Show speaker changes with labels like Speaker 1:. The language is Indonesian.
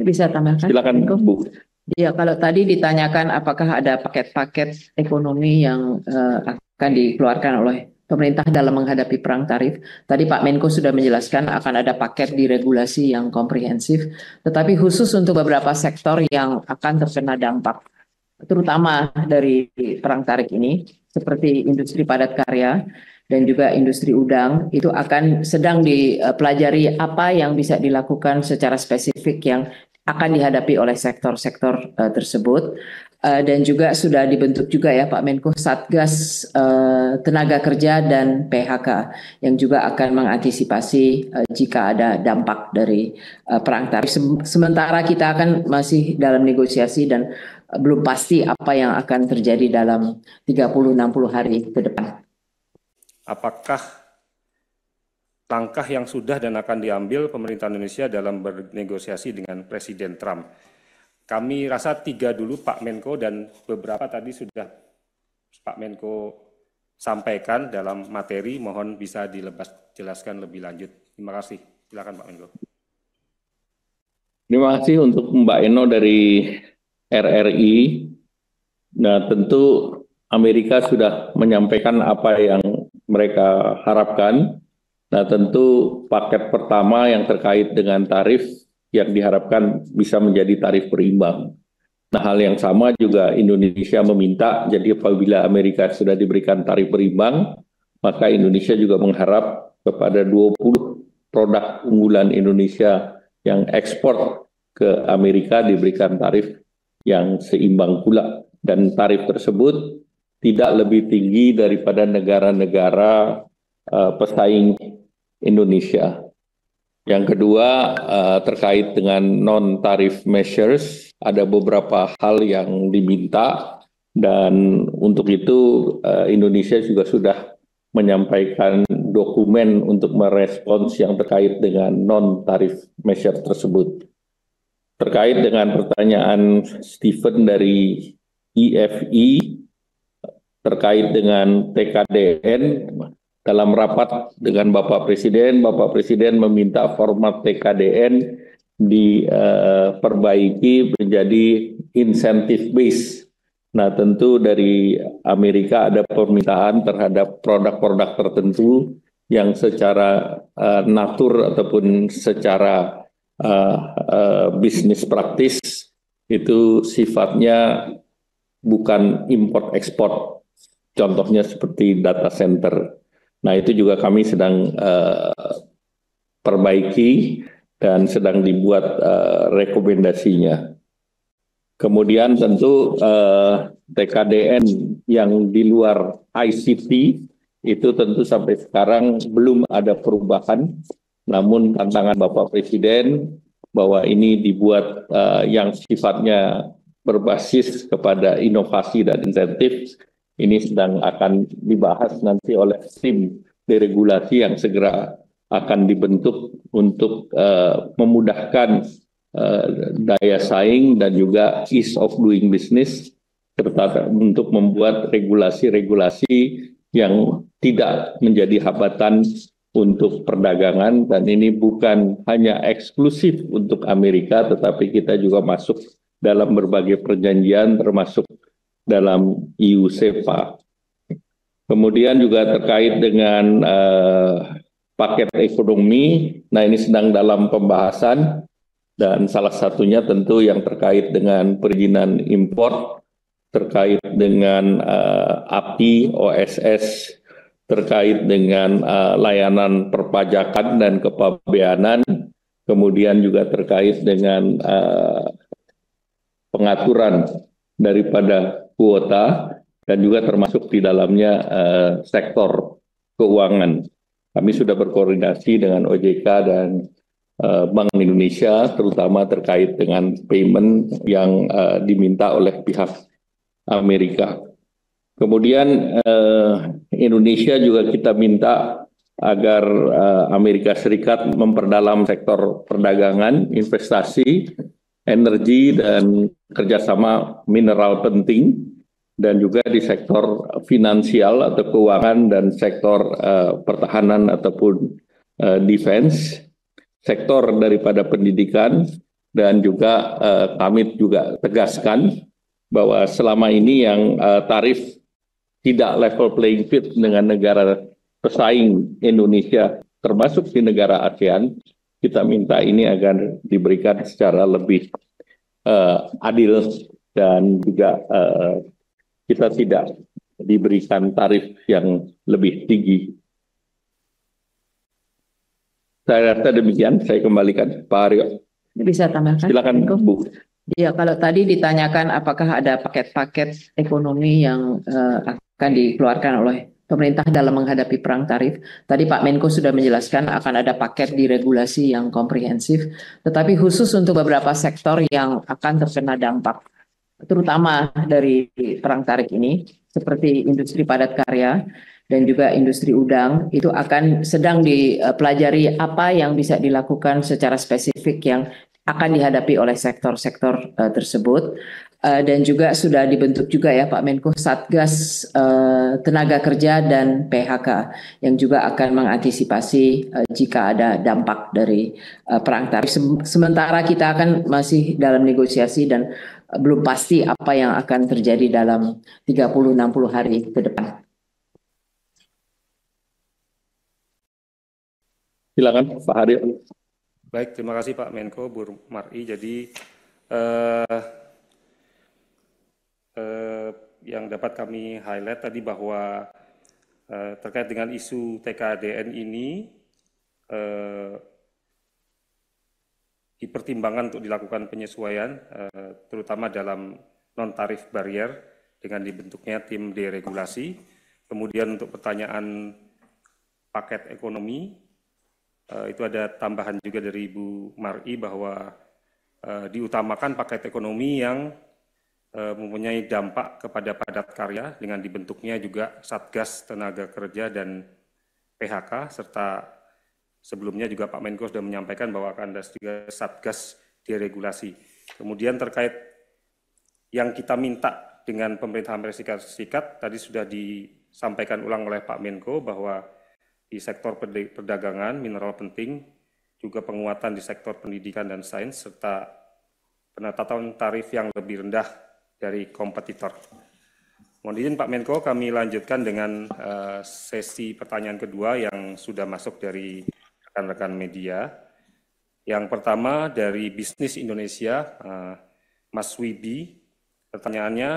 Speaker 1: Bisa tambahkan?
Speaker 2: Silakan Bu.
Speaker 1: Ya, kalau tadi ditanyakan apakah ada paket-paket ekonomi yang akan dikeluarkan oleh pemerintah dalam menghadapi perang tarif. Tadi Pak Menko sudah menjelaskan akan ada paket diregulasi yang komprehensif, tetapi khusus untuk beberapa sektor yang akan terkena dampak, terutama dari perang tarif ini, seperti industri padat karya dan juga industri udang, itu akan sedang dipelajari apa yang bisa dilakukan secara spesifik yang akan dihadapi oleh sektor-sektor tersebut. Dan juga sudah dibentuk juga ya Pak Menko Satgas Tenaga Kerja dan PHK yang juga akan mengantisipasi jika ada dampak dari perang tarif. Sementara kita akan masih dalam negosiasi dan belum pasti apa yang akan terjadi dalam 30-60 hari ke depan.
Speaker 3: Apakah langkah yang sudah dan akan diambil pemerintah Indonesia dalam bernegosiasi dengan Presiden Trump? Kami rasa 3 dulu Pak Menko, dan beberapa tadi sudah Pak Menko sampaikan dalam materi, mohon bisa jelaskan lebih lanjut. Terima kasih. Silakan Pak Menko.
Speaker 2: Terima kasih untuk Mbak Eno dari RRI. Nah, tentu Amerika sudah menyampaikan apa yang mereka harapkan. Nah, tentu paket pertama yang terkait dengan tarif yang diharapkan bisa menjadi tarif berimbang. Nah, hal yang sama juga Indonesia meminta, jadi apabila Amerika sudah diberikan tarif berimbang, maka Indonesia juga mengharap kepada 20 produk unggulan Indonesia yang ekspor ke Amerika diberikan tarif yang seimbang pula. Dan tarif tersebut tidak lebih tinggi daripada negara-negara pesaing Indonesia. Yang kedua, terkait dengan non-tarif measures, ada beberapa hal yang diminta, dan untuk itu Indonesia juga sudah menyampaikan dokumen untuk merespons yang terkait dengan non-tarif measure tersebut. Terkait dengan pertanyaan Stephen dari IFI, terkait dengan TKDN, dalam rapat dengan Bapak Presiden meminta format TKDN diperbaiki menjadi incentive base. Nah, tentu dari Amerika ada permintaan terhadap produk-produk tertentu yang secara natur ataupun secara bisnis praktis itu sifatnya bukan import ekspor. Contohnya seperti data center. Nah, itu juga kami sedang perbaiki dan sedang dibuat rekomendasinya. Kemudian tentu TKDN yang di luar ICT itu tentu sampai sekarang belum ada perubahan, namun tantangan Bapak Presiden bahwa ini dibuat yang sifatnya berbasis kepada inovasi dan insentif. Ini sedang akan dibahas nanti oleh tim deregulasi yang segera akan dibentuk untuk memudahkan daya saing dan juga ease of doing business, serta untuk membuat regulasi-regulasi yang tidak menjadi hambatan untuk perdagangan. Dan ini bukan hanya eksklusif untuk Amerika, tetapi kita juga masuk dalam berbagai perjanjian termasuk dalam EU-SEPA. Kemudian juga terkait dengan paket ekonomi, nah ini sedang dalam pembahasan, dan salah satunya tentu yang terkait dengan perizinan impor, terkait dengan API, OSS, terkait dengan layanan perpajakan dan kepabeanan, kemudian juga terkait dengan pengaturan daripada kuota, dan juga termasuk di dalamnya sektor keuangan. Kami sudah berkoordinasi dengan OJK dan Bank Indonesia, terutama terkait dengan payment yang diminta oleh pihak Amerika. Kemudian Indonesia juga kita minta agar Amerika Serikat memperdalam sektor perdagangan, investasi, energi, dan kerjasama mineral penting, dan juga di sektor finansial atau keuangan dan sektor pertahanan ataupun defense, sektor daripada pendidikan, dan juga kami juga tegaskan bahwa selama ini yang tarif tidak level playing field dengan negara pesaing Indonesia, termasuk di negara ASEAN, kita minta ini agar diberikan secara lebih adil dan juga kita tidak diberikan tarif yang lebih tinggi. Saya rasa demikian, saya kembalikan Pak Aryo.
Speaker 1: Bisa tambahkan?
Speaker 2: Silakan Bu.
Speaker 1: Ya, kalau tadi ditanyakan apakah ada paket-paket ekonomi yang akan dikeluarkan oleh pemerintah dalam menghadapi perang tarif. Tadi Pak Menko sudah menjelaskan akan ada paket diregulasi yang komprehensif, tetapi khusus untuk beberapa sektor yang akan terkena dampak, terutama dari perang tarif ini, seperti industri padat karya dan juga industri udang, itu akan sedang dipelajari apa yang bisa dilakukan secara spesifik yang akan dihadapi oleh sektor-sektor tersebut. Dan juga sudah dibentuk juga ya Pak Menko Satgas Tenaga Kerja dan PHK yang juga akan mengantisipasi jika ada dampak dari perang tarif. Sementara kita akan masih dalam negosiasi dan belum pasti apa yang akan terjadi dalam 30-60 hari ke depan.
Speaker 2: Silakan Pak Haryo.
Speaker 3: Baik, terima kasih Pak Menko, Bu Mar'i. Jadi yang dapat kami highlight tadi bahwa terkait dengan isu TKDN ini dipertimbangkan untuk dilakukan penyesuaian, terutama dalam non-tarif barrier dengan dibentuknya tim deregulasi. Kemudian untuk pertanyaan paket ekonomi, itu ada tambahan juga dari Ibu Mar'i bahwa diutamakan paket ekonomi yang mempunyai dampak kepada padat karya dengan dibentuknya juga Satgas Tenaga Kerja dan PHK, serta sebelumnya juga Pak Menko sudah menyampaikan bahwa akan ada juga Satgas deregulasi. Kemudian terkait yang kita minta dengan pemerintah Amerika Serikat, tadi sudah disampaikan ulang oleh Pak Menko bahwa di sektor perdagangan, mineral penting, juga penguatan di sektor pendidikan dan sains, serta penetapan tarif yang lebih rendah dari kompetitor. Mohon izin Pak Menko, kami lanjutkan dengan sesi pertanyaan kedua yang sudah masuk dari rekan-rekan media. Yang pertama dari Bisnis Indonesia, Mas Wibi. Pertanyaannya,